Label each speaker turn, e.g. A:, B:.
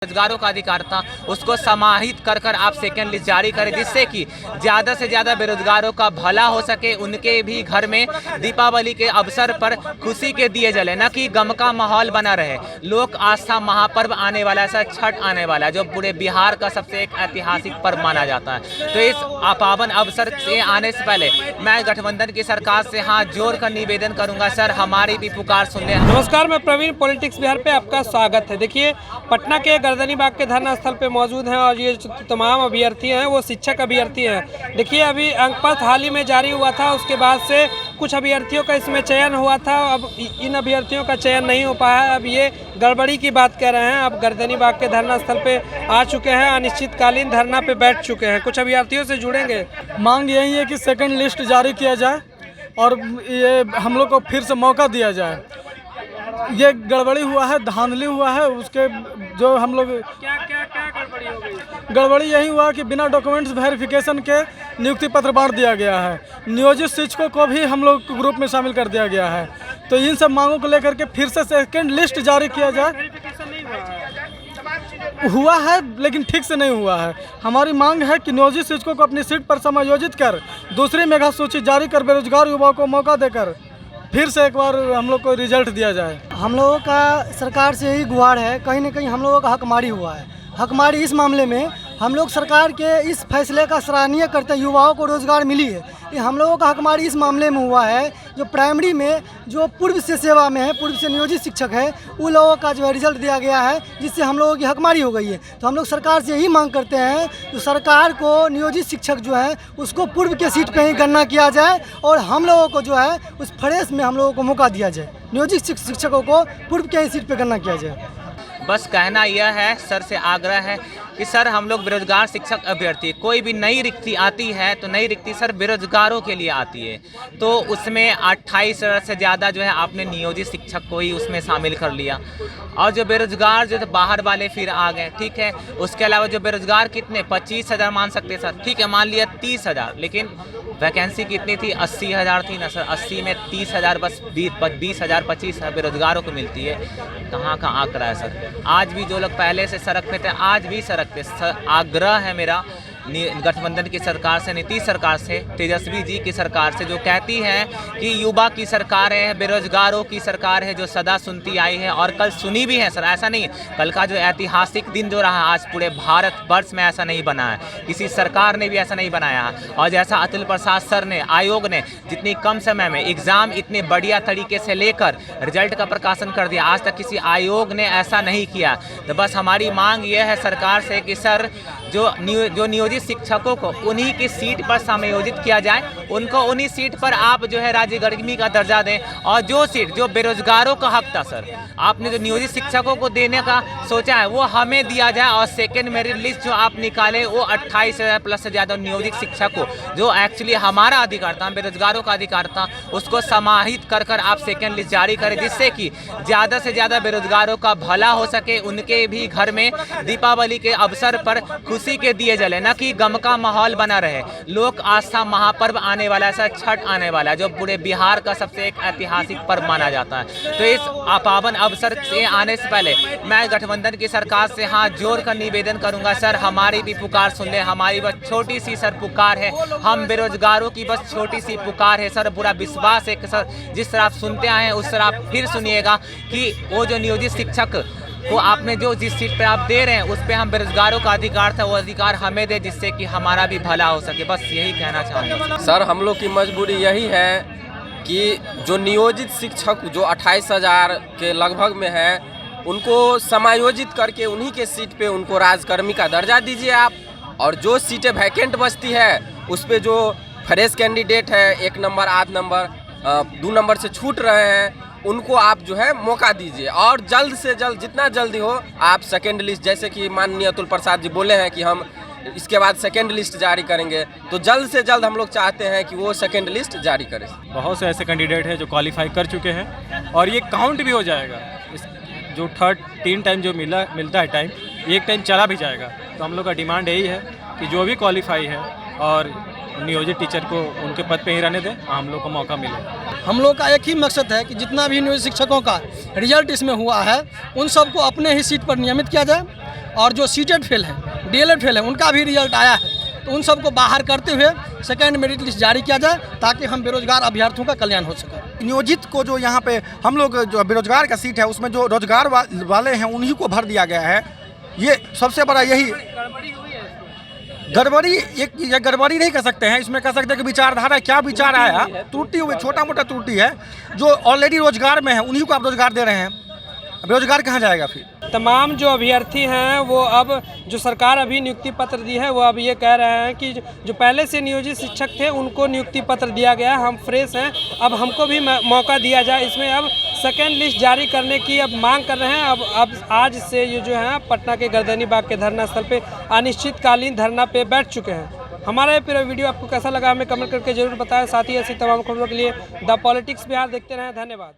A: बेरोजगारों का अधिकार था उसको समाहित कर कर आप सेकेंड लिस्ट जारी करें, जिससे कि ज़्यादा से ज़्यादा बेरोजगारों का भला हो सके, उनके भी घर में दीपावली के अवसर पर खुशी के दिए जले, न कि गम का माहौल बना रहे। लोक आस्था महापर्व आने वाला है, ऐसा छठ आने वाला है जो पूरे बिहार का सबसे एक ऐतिहासिक पर्व माना जाता है। तो इस पावन अवसर से आने से पहले मैं गठबंधन की सरकार से हाथ जोड़कर निवेदन करूंगा, सर हमारी भी पुकार सुन लें।
B: नमस्कार, मैं प्रवीण पॉलिटिक्स बिहार पे आपका स्वागत है। देखिए, पटना के गर्दनी बाग के धरना स्थल पे मौजूद हैं और ये तमाम अभ्यर्थी हैं वो शिक्षक अभ्यर्थी हैं। देखिए, अभी अंकपत्र हाल ही में जारी हुआ था, उसके बाद से कुछ अभ्यर्थियों का इसमें चयन हुआ था। अब इन अभ्यर्थियों का चयन नहीं हो पाया है। अब ये गड़बड़ी की बात कह रहे हैं। अब गर्दनी बाग के धरना स्थल पे आ चुके हैं, अनिश्चितकालीन धरना पे बैठ चुके हैं। कुछ अभ्यर्थियों से जुड़ेंगे।
C: मांग यही है कि सेकंड लिस्ट जारी किया जाए और ये हम लोग को फिर से मौका दिया जाए। ये गड़बड़ी हुआ है, धांधली हुआ है, उसके जो हम लोग
B: क्या गड़बड़ी हो गई?
C: गड़बड़ी यही हुआ कि बिना डॉक्यूमेंट्स वेरिफिकेशन के नियुक्ति पत्र बांट दिया गया है। नियोजित शिक्षकों को भी हम लोग ग्रुप में शामिल कर दिया गया है। तो इन सब मांगों को लेकर के फिर से सेकंड लिस्ट जारी किया जाए। हुआ है लेकिन ठीक से नहीं हुआ है। हमारी मांग है कि नियोजित शिक्षकों को अपनी सीट पर समायोजित कर दूसरी मेगा सूची जारी कर बेरोजगार युवाओं को मौका देकर फिर से एक बार हम लोग को रिजल्ट दिया जाए।
D: हम लोगों का सरकार से यही गुहार है, कहीं ना कहीं हम लोगों का हकमारी हुआ है। हकमारी इस मामले में हम लोग सरकार के इस फैसले का सराहनीय करते हैं, युवाओं को रोज़गार मिली है। ये हम लोगों का हकमारी इस मामले में हुआ है जो प्राइमरी में जो पूर्व से सेवा में है, पूर्व से नियोजित शिक्षक है, उन लोगों का जो है रिजल्ट दिया गया है, जिससे हम लोगों की हकमारी हो गई है। तो हम लोग सरकार से यही मांग करते हैं तो सरकार को नियोजित शिक्षक जो है उसको पूर्व के सीट पर ही गणना किया जाए और हम लोगों को जो है उस फ्रेश में हम लोगों को मौका दिया जाए। नियोजित शिक्षकों को पूर्व के ही सीट पर गणना किया जाए।
A: बस कहना यह है, सर से आग्रह है कि सर हम लोग बेरोजगार शिक्षक अभ्यर्थी, कोई भी नई रिक्ति आती है तो नई रिक्ति सर बेरोजगारों के लिए आती है। तो उसमें 28,000 से ज़्यादा जो है आपने नियोजित शिक्षक को ही उसमें शामिल कर लिया और जो बेरोजगार जो बाहर वाले फिर आ गए, ठीक है। उसके अलावा जो बेरोजगार कितने 25,000 मान सकते सर, ठीक है, मान लिया 30,000, लेकिन वैकेंसी कितनी थी 80,000 थी ना सर। 80 में 30,000 बस 20,000 25,000 बेरोजगारों को मिलती है। कहाँ का आंकड़ा है सर। आज भी जो लोग पहले से सड़क पे थे आज भी सड़क पे। आग्रह है मेरा गठबंधन की सरकार से, नीतीश सरकार से, तेजस्वी जी की सरकार से, जो कहती है कि युवा की सरकार है, बेरोजगारों की सरकार है, जो सदा सुनती आई है और कल सुनी भी है सर। ऐसा नहीं है, कल का जो ऐतिहासिक दिन जो रहा आज पूरे भारत वर्ष में ऐसा नहीं बना है, किसी सरकार ने भी ऐसा नहीं बनाया है। और जैसा अतुल प्रसाद सर ने, आयोग ने जितनी कम समय में एग्ज़ाम इतने बढ़िया तरीके से लेकर रिजल्ट का प्रकाशन कर दिया, आज तक किसी आयोग ने ऐसा नहीं किया। तो बस हमारी मांग ये है सरकार से कि सर जो नियोजित शिक्षकों को उन्हीं की सीट पर समायोजित किया जाए, उनको उन्हीं सीट पर आप जो है राज्य गर्मी का दर्जा दें। और जो सीट जो बेरोजगारों का हक था सर, आपने जो नियोजित शिक्षकों को देने का सोचा है वो हमें दिया जाए। और सेकेंड मेरिट लिस्ट जो आप निकाले वो 28,000 प्लस से ज़्यादा नियोजित शिक्षक को, जो एक्चुअली हमारा अधिकार था, बेरोजगारों का अधिकार था, उसको समाहित कर कर आप सेकेंड लिस्ट जारी करें, जिससे कि ज़्यादा से ज़्यादा बेरोजगारों का भला हो सके, उनके भी घर में दीपावली के अवसर पर खुशी के दिए जले, न कि गम का माहौल बना रहे। लोक आस्था महापर्व आने वाला है, ऐसा छठ आने वाला है जो पूरे बिहार का सबसे एक ऐतिहासिक पर्व माना जाता है। तो इस पावन अवसर से आने से पहले मैं गठबंधन की सरकार से हाथ जोड़कर निवेदन करूंगा, सर हमारी भी पुकार सुन लें। हमारी बस छोटी सी सर पुकार है, हम बेरोजगारों की बस छोटी सी पुकार है सर। पूरा विश्वास है कि सर जिस तरह आप सुनते आए हैं उस तरह आप फिर सुनिएगा कि वो जो नियोजित शिक्षक को आपने जो जिस सीट पे आप दे रहे हैं उस पे हम बेरोजगारों का अधिकार था वो अधिकार हमें दे, जिससे कि हमारा भी भला हो सके। बस यही कहना चाहूँगा
E: सर। हम लोग की मजबूरी यही है कि जो नियोजित शिक्षक जो 28,000 के लगभग में है, उनको समायोजित करके उन्हीं के सीट पे उनको राजकर्मी का दर्जा दीजिए आप। और जो सीटें वैकेंट बचती है उस पर जो फ्रेश कैंडिडेट है, 1 नंबर 8 नंबर 2 नंबर से छूट रहे हैं, उनको आप जो है मौका दीजिए। और जल्द से जल्द जितना जल्दी हो आप सेकेंड लिस्ट, जैसे कि माननीय अतुल प्रसाद जी बोले हैं कि हम इसके बाद सेकेंड लिस्ट जारी करेंगे, तो जल्द से जल्द हम लोग चाहते हैं कि वो सेकेंड लिस्ट जारी करें।
F: बहुत से ऐसे कैंडिडेट हैं जो क्वालिफाई कर चुके हैं और ये काउंट भी हो जाएगा। इस जो 3 टाइम जो मिलता है टाइम, एक टाइम चला भी जाएगा। तो हम लोग का डिमांड यही है कि जो भी क्वालिफाई है और नियोजित टीचर को उनके पद पे ही रहने दें, हम लोग को मौका मिले।
C: हम लोग का एक ही मकसद है कि जितना भी नियोजित शिक्षकों का रिजल्ट इसमें हुआ है उन सबको अपने ही सीट पर नियमित किया जाए
G: और जो सीटेड फेल है, डीएलएड फेल है, उनका भी रिजल्ट आया है। तो उन सबको बाहर करते हुए सेकेंड मेरिट लिस्ट जारी किया जाए ताकि हम बेरोजगार अभ्यर्थियों का कल्याण हो सके।
H: नियोजित को जो यहाँ पे हम लोग जो बेरोजगार का सीट है उसमें जो रोजगार वाले हैं उन्हीं को भर दिया गया है। ये सबसे बड़ा यही गड़बड़ी, ये गड़बड़ी नहीं कर सकते हैं, इसमें कह सकते हैं कि विचारधारा क्या विचार आया, त्रुटि हुई, छोटा मोटा त्रुटि है। जो ऑलरेडी रोजगार में है उन्हीं को आप रोजगार दे रहे हैं, बेरोजगार कहाँ जाएगा फिर?
B: तमाम जो अभ्यर्थी हैं वो अब जो सरकार अभी नियुक्ति पत्र दी है वो अब ये कह रहे हैं कि जो पहले से नियोजित शिक्षक थे उनको नियुक्ति पत्र दिया गया, हम फ्रेश हैं, अब हमको भी मौका दिया जाए। इसमें अब सेकेंड लिस्ट जारी करने की अब मांग कर रहे हैं। अब आज से ये जो है पटना के गर्दनी बाग के धरना स्थल पे अनिश्चितकालीन धरना पे बैठ चुके हैं। हमारा ये पूरा वीडियो आपको कैसा लगा हमें कमेंट करके जरूर बताएं। साथ ही ऐसी तमाम खबरों के लिए द पॉलिटिक्स बिहार देखते रहें। धन्यवाद।